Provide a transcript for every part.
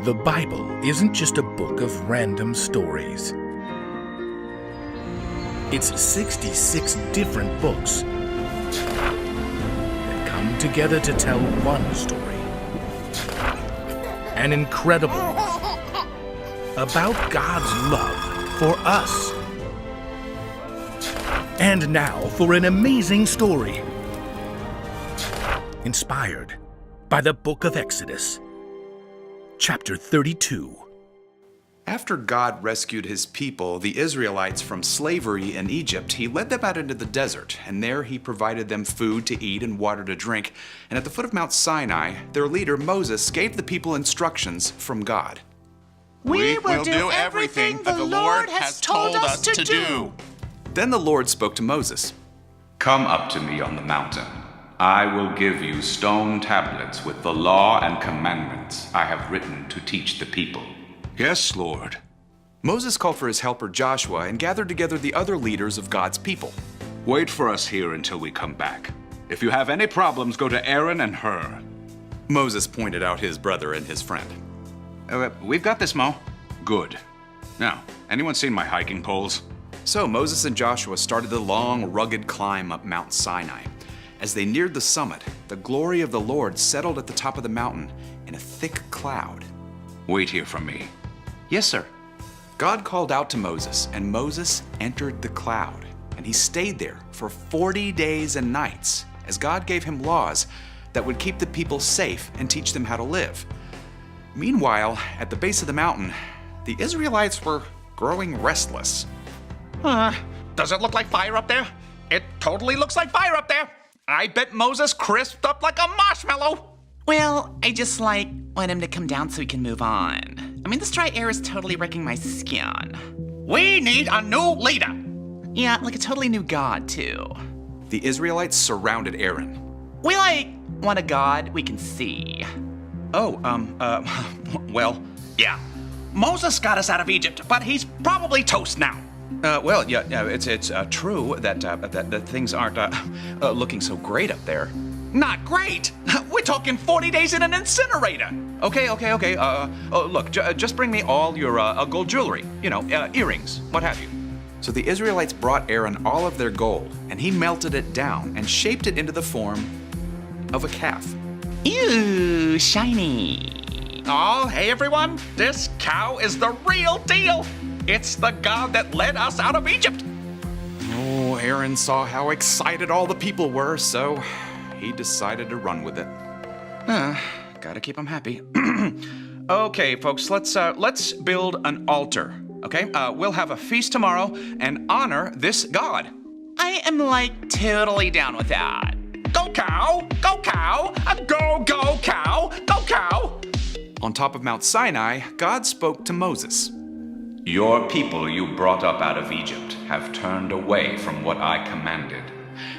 The Bible isn't just a book of random stories. It's 66 different books that come together to tell one story. An incredible one about God's love for us. And now for an amazing story inspired by the book of Exodus. Chapter 32. After God rescued his people, the Israelites, from slavery in Egypt, he led them out into the desert, and there he provided them food to eat and water to drink. And at the foot of Mount Sinai, their leader Moses gave the people instructions from God. We will do everything the Lord has told us to do. Then the Lord spoke to Moses. Come up to me on the mountain. I will give you stone tablets with the law and commandments I have written to teach the people. Yes, Lord. Moses called for his helper Joshua and gathered together the other leaders of God's people. Wait for us here until we come back. If you have any problems, go to Aaron and Hur. Moses pointed out his brother and his friend. We've got this, Mo. Good. Now, anyone seen my hiking poles? So Moses and Joshua started the long, rugged climb up Mount Sinai. As they neared the summit, the glory of the Lord settled at the top of the mountain in a thick cloud. Wait here for me. Yes, sir. God called out to Moses, and Moses entered the cloud, and he stayed there for 40 days and nights, as God gave him laws that would keep the people safe and teach them how to live. Meanwhile, at the base of the mountain, the Israelites were growing restless. Does it look like fire up there? It totally looks like fire up there. I bet Moses crisped up like a marshmallow. Well, I just want him to come down so he can move on. I mean, this dry air is totally wrecking my skin. We need a new leader. Yeah, like a totally new god, too. The Israelites surrounded Aaron. We want a god we can see. Well, yeah. Moses got us out of Egypt, but he's probably toast now. It's true that things aren't looking so great up there. Not great. We're talking 40 days in an incinerator. Okay. Look, just bring me all your gold jewelry. Earrings, what have you. So the Israelites brought Aaron all of their gold, and he melted it down and shaped it into the form of a calf. Ew, shiny. Oh, hey everyone, this cow is the real deal. It's the God that led us out of Egypt. Oh, Aaron saw how excited all the people were, so he decided to run with it. Gotta keep them happy. Okay, folks, let's build an altar. Okay, we'll have a feast tomorrow and honor this God. I am totally down with that. Go cow! Go cow! Go cow! Go cow! On top of Mount Sinai, God spoke to Moses. Your people you brought up out of Egypt have turned away from what I commanded.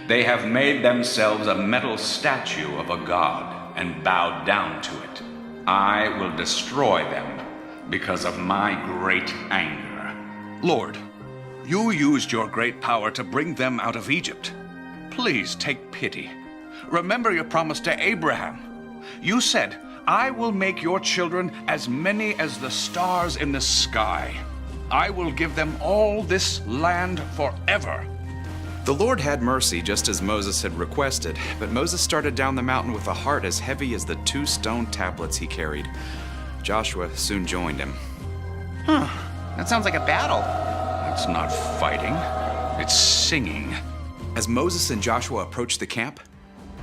They have made themselves a metal statue of a god and bowed down to it. I will destroy them because of my great anger. Lord, you used your great power to bring them out of Egypt. Please take pity. Remember your promise to Abraham. You said, I will make your children as many as the stars in the sky. I will give them all this land forever. The Lord had mercy just as Moses had requested, but Moses started down the mountain with a heart as heavy as the 2 stone tablets he carried. Joshua soon joined him. That sounds like a battle. It's not fighting, it's singing. As Moses and Joshua approached the camp,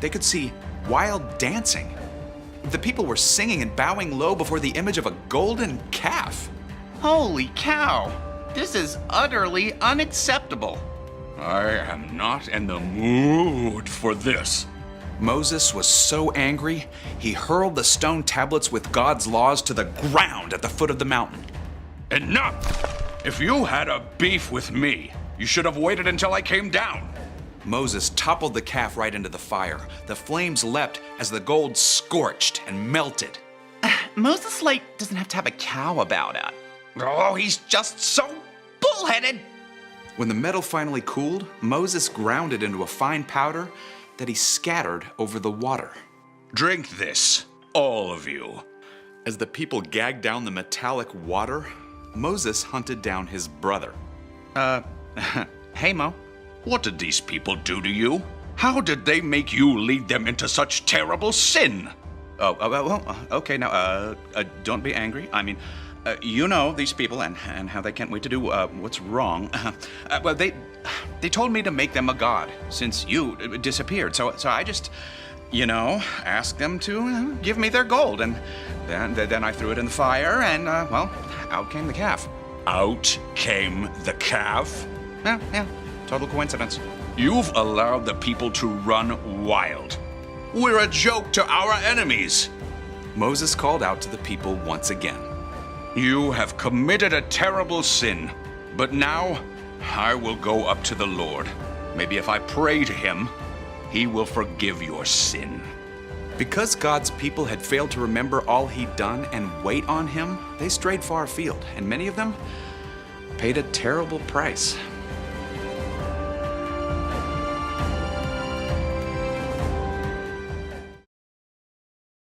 they could see wild dancing. The people were singing and bowing low before the image of a golden calf. Holy cow! This is utterly unacceptable. I am not in the mood for this. Moses was so angry, he hurled the stone tablets with God's laws to the ground at the foot of the mountain. Enough! If you had a beef with me, you should have waited until I came down. Moses toppled the calf right into the fire. The flames leapt as the gold scorched and melted. Moses, doesn't have to have a cow about it. Oh, he's just so bullheaded. When the metal finally cooled, Moses ground it into a fine powder that he scattered over the water. Drink this, all of you. As the people gagged down the metallic water, Moses hunted down his brother. Hey, Mo. What did these people do to you? How did they make you lead them into such terrible sin? Okay, now, don't be angry. I mean, you know these people and how they can't wait to do what's wrong. Well, they told me to make them a god since you disappeared. So I just, asked them to give me their gold, and then I threw it in the fire, and well, out came the calf. Out came the calf? Yeah, total coincidence. You've allowed the people to run wild. We're a joke to our enemies. Moses called out to the people once again. You have committed a terrible sin, but now I will go up to the Lord. Maybe if I pray to him, he will forgive your sin. Because God's people had failed to remember all he'd done and wait on him, they strayed far afield, and many of them paid a terrible price.